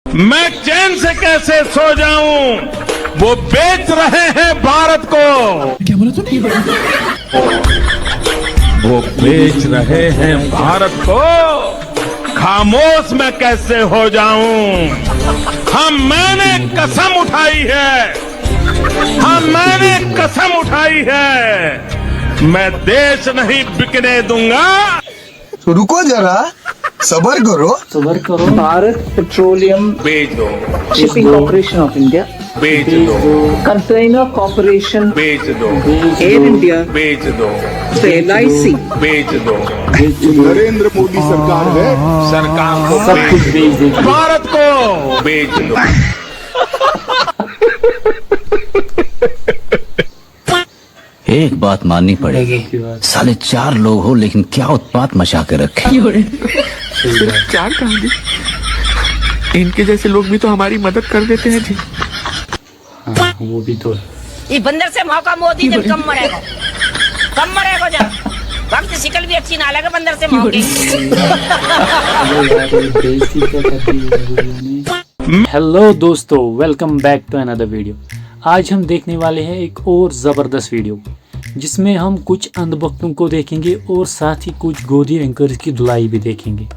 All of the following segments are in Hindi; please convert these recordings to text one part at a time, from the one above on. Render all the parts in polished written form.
मैं चैन से कैसे सो जाऊं? वो बेच रहे हैं भारत को। क्या बोला तूने? वो बेच रहे हैं भारत को। खामोश मैं कैसे हो जाऊं? मैंने कसम उठाई है। मैंने कसम उठाई है। मैं देश नहीं बिकने दूंगा। तो रुको जरा, सबर करो। भारत पेट्रोलियम बेच दो, शिपिंग कॉर्पोरेशन ऑफ इंडिया, बेच दो, कंटेनर कॉर्पोरेशन, बेच दो, एयर इंडिया, बेच दो, LIC, बेच दो। नरेंद्र मोदी सरकार है। सरकार को सब कुछ बेच दो। भारत को बेच दो। एक बात माननी पड़ेगी, साले 4 लोग हो लेकिन क्या उत्पात मचा के रखे। सिर्फ 4 कहाँ जी? इनके जैसे लोग भी तो हमारी मदद कर देते हैं जी। हाँ, वो भी तो ये बंदर से मौका मोदी जब कम मरेगा जब वक्त शिकल भी अच्छी ना लगे बंदर से मौके। हेलो दोस्तों, welcome back to another video. आज हम देखने वाले हैं एक और ज़बरदस्त वीडियो जिसमें हम कुछ अंधभक्तों को देखेंगे और साथ ही कुछ गोदी एंकर्स की धुलाई भी देखेंगे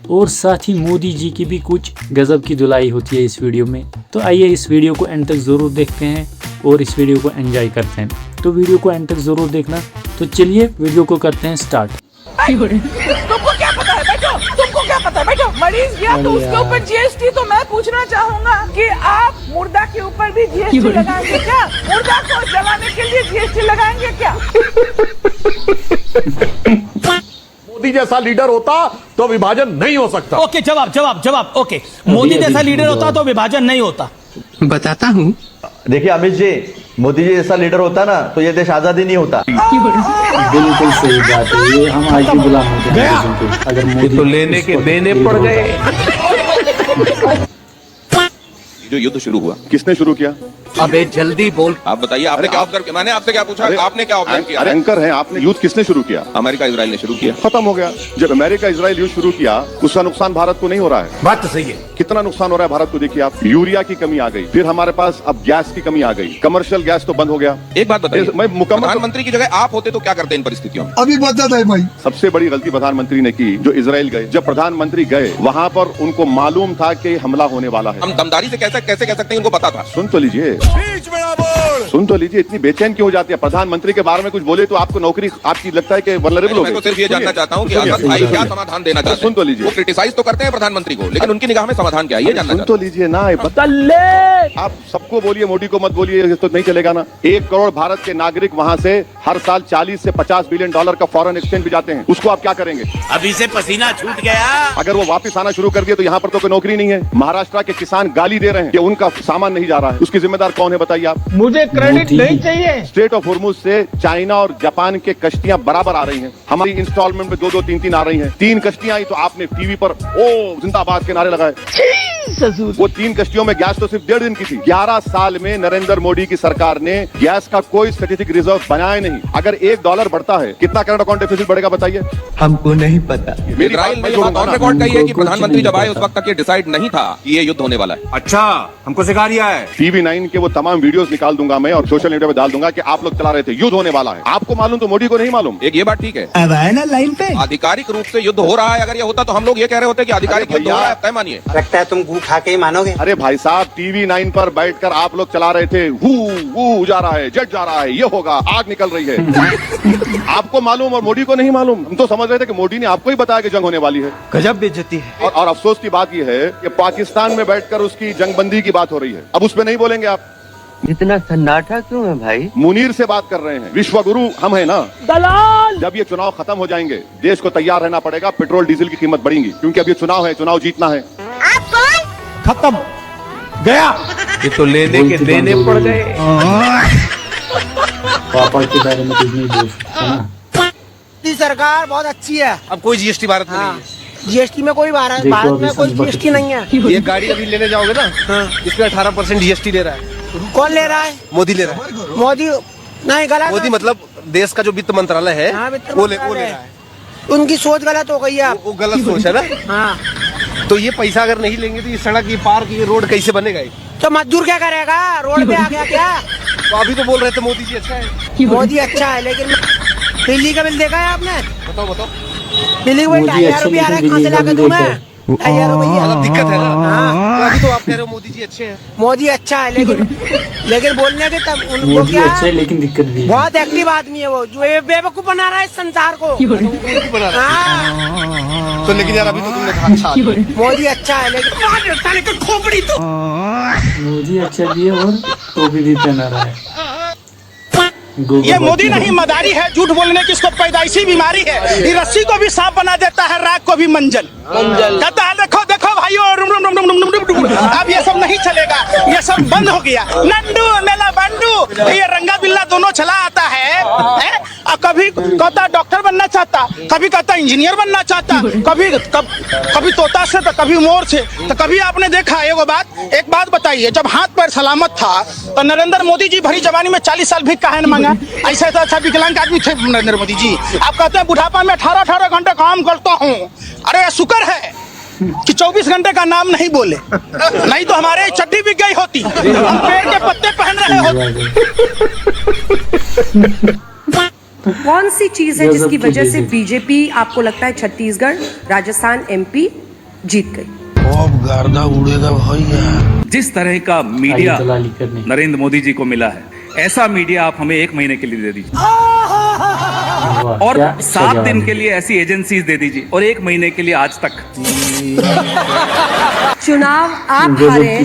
और साथ ही मोदी जी की भी कुछ गजब की धुलाई होती है इस वीडियो में। तो आइए इस वीडियो को एंड तक ज़रूर देखते हैं और इस वीडियो को एंजॉय करते हैं। तो वीडियो को एंड तक ज़रूर देखना। तो चलिए वीडियो को करते हैं स्टार्ट। तुमको क्या पता है बैठो, तुमको क्या पता है बैठो। मरीज गया तो उसके ऊपर GST, तो मैं पूछना चाहूंगा कि आप मुर्दा के ऊपर भी GST लगाएंगे क्या? मुर्दा को जलाने के लिए GST लगाएंगे क्या? मोदी जैसा लीडर होता तो विभाजन नहीं हो सकता। ओके, जवाब। ओके, मोदी जैसा लीडर होता तो विभाजन नहीं होता। बताता हूँ। देखिए अमित जी, मोदी जी जैसा लीडर होता ना तो ये देश आजादी नहीं होता। बिल्कुल सही बात है, ये हम आज भी गुलाम होते हैं अगर मोदी तो लेने के देने पड़ गए। जो युद्ध शुरू हुआ, किसने शुरू किया? अबे जल्दी बोल। आप बताइए, आपने क्या ऑब्जर्व किया? मैंने आपसे क्या पूछा? आपने क्या ऑब्जर्व किया? एंकर हैं आपने। युद्ध किसने शुरू किया? अमेरिका इजराइल ने शुरू किया। खत्म हो गया। जब अमेरिका इजराइल युद्ध शुरू किया उसका नुकसान भारत को नहीं हो रहा है। बात तो सही है। कितना नुकसान हो रहा है भारत को देखिए आप। यूरिया की कमी आ गई, फिर हमारे पास अब गैस की कमी आ गई, कमर्शियल गैस तो बंद हो गया। एक बात बताइए, मैं मुकम्मल प्रधानमंत्री की जगह आप होते तो क्या करते इन परिस्थितियों में? अभी बताता है भाई। सबसे बड़ी गलती प्रधानमंत्री ने की जो इजराइल गए। जब प्रधानमंत्री गए वहां पर उनको मालूम था कि हमला होने वाला है। हम दमदारी से कैसे कह सकते हैं? उनको पता था। सुन तो लीजिए, इतनी बेचैन क्यों हो जाती है? प्रधानमंत्री के बारे में कुछ बोले तो आपको नौकरी, आपकी लगता है कि वल्नरेबल हो गई। मैं तो सिर्फ ये जानना चाहता हूँ कि असद भाई क्या समाधान देना चाहते हैं। सुन तो लीजिए, वो क्रिटिसाइज तो करते हैं प्रधानमंत्री को, लेकिन उनकी निगाह में समाधान क्या है ये जानना सुन चाहता तो लीजिए ना। आप सबको बोलिए, मोदी को मत बोलिए, तो नहीं चलेगा ना। 1 करोड़ भारत के नागरिक वहाँ से हर साल 40 से 50 बिलियन डॉलर का फॉरेन एक्सचेंज भी जाते हैं। उसको आप क्या करेंगे? अभी से पसीना छूट गया। अगर वो वापस आना शुरू कर दिए तो यहाँ पर तो कोई नौकरी नहीं है। महाराष्ट्र के किसान गाली दे रहे हैं कि उनका सामान नहीं जा रहा है। उसकी जिम्मेदार कौन है बताइए आप? मुझे क्रेडिट नहीं चाहिए। स्ट्रेट ऑफ होर्मुज से चाइना और जापान के कश्तियां बराबर आ रही हैं। हमारी इंस्टॉलमेंट में 2-2, 3-3 आ रही हैं। 3 कश्तियां आई तो आपने टीवी पर ओ जिंदाबाद के नारे लगाए। वो 3 कश्तियों में गैस तो सिर्फ 1.5 दिन की थी। 11 साल में नरेंद्र मोदी की सरकार ने गैस का कोई स्ट्रेटेजिक रिजर्व बनाया नहीं। अगर $1 बढ़ता है कितना करंट अकाउंट डेफिसिट बढ़ेगा बताइए? हमको नहीं पता। इजराइल ने ये बात ऑन रिकॉर्ड कही है कि प्रधानमंत्री जब आए उस वक्त तक ये डिसाइड नहीं था कि ये युद्ध होने वाला है। अच्छा, हमको सिखा रिया है। TV9 के वो तमाम वीडियोस निकाल दूंगा मैं और सोशल मीडिया पे डाल दूंगा कि आप लोग चला रहे थे, युद्ध होने वाला है। आपको मालूम तो मोदी को नहीं मालूम। एक ये बात ठीक है, अब आए ना लाइन पे। आधिकारिक रूप से युद्ध हो रहा है। अगर ये होता तो हम लोग ये कह रहे होते कि आधिकारिक युद्ध हो रहा है, तय मानिए। लगता है तुम गू खा के ही मानोगे। अरे भाई साहब, TV9 पर बैठकर आप लोग चला रहे थे, हु जा रहा है, जेट जा रहा है, ये होगा, आग निकल रही है। आपको मालूम और मोदी को नहीं मालूम। हम तो समझ रहे थे कि मोदी ने आपको ही बताया कि जंग होने वाली है। गजब बेइज्जती है। और अफसोस की बात यह है कि पाकिस्तान में बैठकर उसकी जंगबंदी की बात हो रही है। अब उस पर नहीं बोलेंगे आप। इतना सन्नाटा क्यों है भाई? मुनीर से बात कर रहे हैं। विश्व गुरु हम है ना। दलाल। जब ये चुनाव खत्म हो जाएंगे देश को तैयार रहना पड़ेगा। पेट्रोल डीजल की कीमत बढ़ेगी क्योंकि अब ये चुनाव है, चुनाव जीतना है। खत्म गया। ये तो लेने के देने पड़ गए। पापा के बारे में कुछ नहीं बोल सकता ना। सरकार बहुत अच्छी है। अब कोई GST भारत में नहीं है। GST में कोई भारत में कोई GST नहीं है। ये गाड़ी अभी लेने जाओगे ना, इसमें 18% GST ले रहा है। कौन ले रहा है? मोदी ले रहा है। मोदी नहीं, गलत। मोदी मतलब देश का जो वित्त मंत्रालय है, हाँ, वित्त वो ले मंत्रालय रहा है। उनकी सोच गलत हो गई है। वो गलत सोच है ना। हाँ, तो ये पैसा अगर नहीं लेंगे तो ये सड़क, ये पार्क, ये रोड कैसे बनेगा? तो मजदूर क्या करेगा? रोड पे आ गया क्या? तो अभी तो बोल रहे थे मोदी जी अच्छा है। मोदी अच्छा है, लेकिन बिजली का बिल देखा है आपने? बताओ बताओ। बिजली का 2,500 रुपया आ रहा है, कहाँ से लाके दूं मैं? 2,500 भैया। दिक्कत है ना। तो अभी तो आप कह रहे हो मोदी जी अच्छे हैं। मोदी अच्छा है, लेकिन बोलने के तब उनको मोदी क्या, अच्छा है लेकिन दिक्कत भी है। बहुत एक्टिव आदमी है वो, जो ये बेवकूफ बना रहा है इस संसार को। तो लेकिन यार अभी तो तुमने कहा अच्छा है। मोदी अच्छा है, लेकिन खोपड़ी तो मोदी अच्छा भी है और तो भी पहना रहा है। ये मोदी नहीं मदारी है, झूठ बोलने की इसको पैदाइशी बीमारी है। ये रस्सी को भी सांप बना देता है, राग को भी मंजल कहता है। देखो देखो भाइयों, अब ये सब नहीं चलेगा, ये सब बंद हो गया। नंडू मेला बंडू, ये रंगा बिल्ला दोनों चला आता है। और कभी कहता डॉक्टर बनना चाहता, कभी कहता इंजीनियर बनना चाहता, कभी तोता से तो कभी मोर से। तो कभी आपने देखा एक बात बताइए, जब हाथ पैर सलामत था तो नरेंद्र मोदी जी भरी जवानी में 40 साल भी काहे न मांगा? ऐसा तो अच्छा विकलांग आदमी थे नरेंद्र मोदी जी। आप कहते हैं बुढ़ापा में 18 घंटे काम करता हूँ। अरे शुक्र है कि 24 घंटे का नाम नहीं बोले, नहीं तो हमारे चड्डी बिक गई होती, हम पेड़ के पत्ते पहन रहे होते। कौन सी चीज है जिसकी वजह से बीजेपी आपको लगता है छत्तीसगढ़, राजस्थान, एमपी जीत गई? गर्दा उड़ेगा भैया। जिस तरह का मीडिया नरेंद्र मोदी जी को मिला है, ऐसा मीडिया आप हमें 1 महीने के लिए दे दीजिए और 7 दिन के लिए ऐसी एजेंसीज दे दीजिए और 1 महीने के लिए आज तक। चुनाव आप हारे,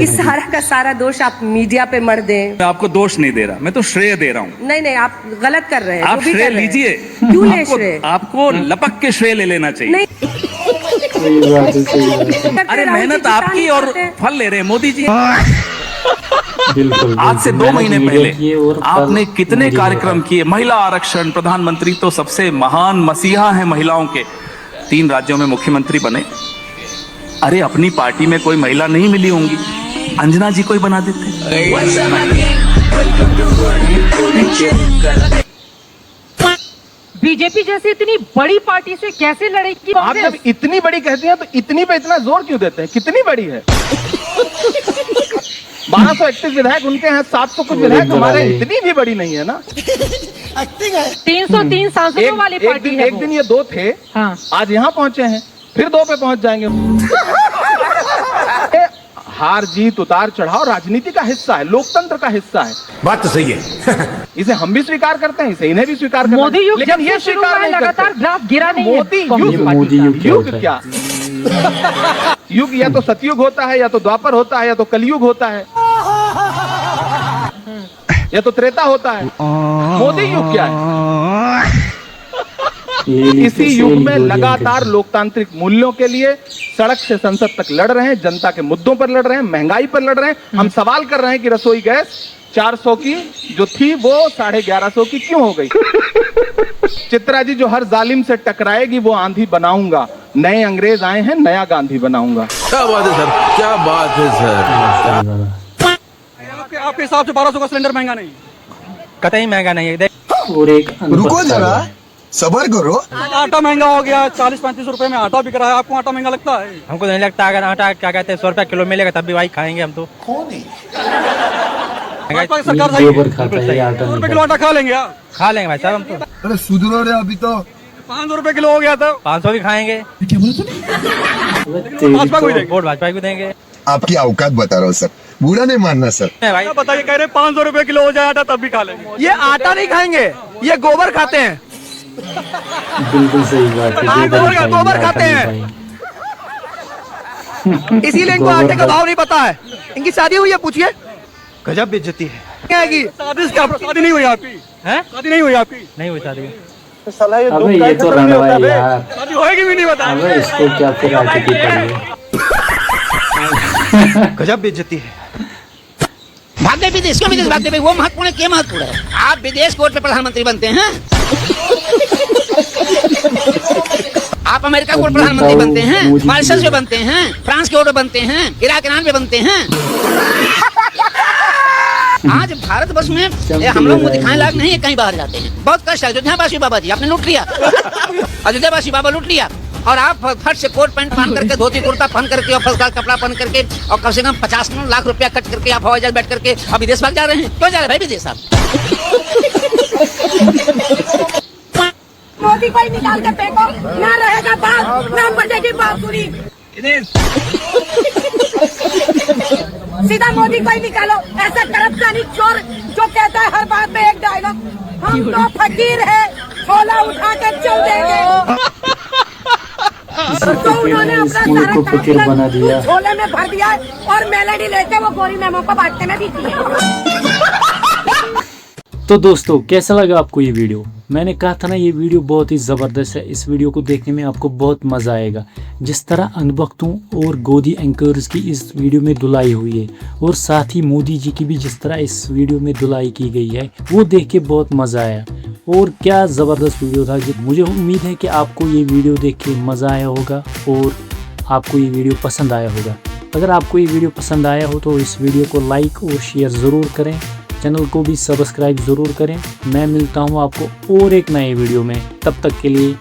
इस सारा का सारा दोष आप मीडिया पे मर दें। मैं आपको दोष नहीं दे रहा, मैं तो श्रेय दे रहा हूँ। नहीं, आप गलत कर रहे हैं। आप श्रेय लीजिए। क्यों ले श्रेय? आपको लपक के श्रेय ले लेना चाहिए। अरे मेहनत आपकी और फल ले रहे हैं मोदी जी। आज से 2 महीने पहले आपने कितने कार्यक्रम किए? महिला आरक्षण, प्रधानमंत्री तो सबसे महान मसीहा है महिलाओं के, 3 राज्यों में मुख्यमंत्री बने। अरे अपनी पार्टी में कोई महिला नहीं मिली होंगी, अंजना जी को ही बना देते। बीजेपी जैसी इतनी बड़ी पार्टी से कैसे लड़ेगी? आप जब इतनी बड़ी कहती हैं तो इतनी पे इतना जोर क्यों देते हैं? कितनी बड़ी है? 1231 विधायक उनके हैं, 700 कुछ विधायक हमारे, इतनी भी बड़ी नहीं है ना। 303 सांसदों वाली पार्टी है। एक दिन ये 2 थे, हाँ। आज यहाँ पहुंचे हैं, फिर 2 पे पहुंच जाएंगे। हार जीत उतार चढ़ाव राजनीति का हिस्सा है, लोकतंत्र का हिस्सा है। बात तो सही है। इसे हम भी स्वीकार करते हैं, इसे इन्हें भी स्वीकार करते हैं। मोदी युग लेकिन ये स्वीकार नहीं लगातार ग्राफ गिरा नहीं है। मोदी युग क्या? युग या तो सतयुग होता है, या तो द्वापर होता है, या तो कलयुग होता है, या तो त्रेता होता है। मोदी युग क्या है? इसी युग में लगातार लोकतांत्रिक मूल्यों के लिए सड़क से संसद तक लड़ रहे हैं, जनता के मुद्दों पर लड़ रहे हैं, महंगाई पर लड़ रहे हैं। हम सवाल कर रहे हैं कि रसोई गैस 400 की जो थी वो 1150 की क्यों हो गई? चित्रा जी जो हर जालिम से टकराएगी वो आंधी बनाऊंगा, नए अंग्रेज आए हैं, नया गांधी बनाऊंगा। क्या बात है सर, क्या बात है सर। आपके हिसाब से 1200 का सिलेंडर महंगा नहीं? कतई महंगा नहीं है। और एक रुको जरा, सबर करो। आटा महंगा हो गया, 40-35 रुपए में आटा बिक रहा है। आपको आटा महंगा लगता है? हमको नहीं लगता। अगर आटा क्या कहते हैं 100 रुपया किलो मिलेगा तब भी वही खाएंगे हम तो। कौन है? सरकार सही है, किलो आटा खा लेंगे आप? खा लेंगे भाई साहब हम तो। अरे सुधरो रे, अभी तो 500 रुपए किलो हो गया था। 500 भी खाएंगे। क्या बोला तूने? भाजपा को ही देंगे। वोट भाजपा को देंगे। आपकी औकात बता रहा हूँ सर, बुरा नहीं मानना सर। भाई बताइए, कह रहे 500 रुपए किलो हो जाए आटा तब भी खा लेंगे। ये आटा नहीं खाएंगे, ये गोबर खाते हैं। बिल्कुल सही बात है। गोबर खाते हैं, इसीलिए इनको आटे का भाव नहीं पता है। इनकी शादी हुई है, पूछिए। गजब बेइज्जती है। शादी नहीं हुई आपकी? शादी नहीं हुई आपकी? नहीं हुई शादी। अबे ये तो रणवा है यार, शादी होएगी भी नहीं बता। अबे इसको क्या फिर आटे की पड़ी है। गजब बेइज्जती है। भाग्य विदेश, क्यों विदेश भागते? वो महत्वपूर्ण है, क्या महत्वपूर्ण है? आप विदेश कोर्ट पे प्रधानमंत्री बनते हैं, आप अमेरिका कोर्ट प्रधानमंत्री बनते हैं, मॉरिशस पे बनते हैं, फ्रांस के कोर्ट पे बनते हैं, इराक ईरान पे बनते हैं। आज भारत वर्ष में हम लोग को दिखाने लायक नहीं है, कहीं बाहर जाते हैं बहुत कष्ट है। अयोध्या वासी बाबा जी आपने लूट लिया, अयोध्या वासी बाबा लूट लिया। और आप फट से कोट पैंट पहन करके, धोती कुर्ता पहन करके और फर्स्ट क्लास कपड़ा पहन करके और कम से कम 50 लाख रुपया खर्च करके आप हवाई जहाज बैठ करके अब विदेश भाग जा रहे हैं। क्यों जा रहे हैं भाई विदेश आप? मोदी को ही निकाल के फेंको, ना रहेगा बात, ना बजेगी बांसुरी। सीधा मोदी को ही निकालो, ऐसा करप्शन चोर जो कहता है हर बात में एक डायलॉग, हम तो फकीर है, झोला उठा के चल देंगे। तो उन्होंने अपना सारा फकीर बना दिया, झोले में भर दिया और मेलेडी लेके वो गोरी मैमों को बांटने में भी किया। तो दोस्तों कैसा लगा आपको ये वीडियो? मैंने कहा था ना ये वीडियो बहुत ही ज़बरदस्त है। इस वीडियो को देखने में आपको बहुत मज़ा आएगा। जिस तरह अंधभक्तों और गोदी एंकर्स की इस वीडियो में धुलाई हुई है और साथ ही मोदी जी की भी जिस तरह इस वीडियो में धुलाई की गई है, वो देख के बहुत मज़ा आया। और क्या ज़बरदस्त वीडियो था। मुझे उम्मीद है कि आपको ये वीडियो देख के मज़ा आया होगा और आपको ये वीडियो पसंद आया होगा। अगर आपको ये वीडियो पसंद आया हो तो इस वीडियो को लाइक और शेयर ज़रूर करें, चैनल को भी सब्सक्राइब ज़रूर करें। मैं मिलता हूँ आपको और एक नए वीडियो में, तब तक के लिए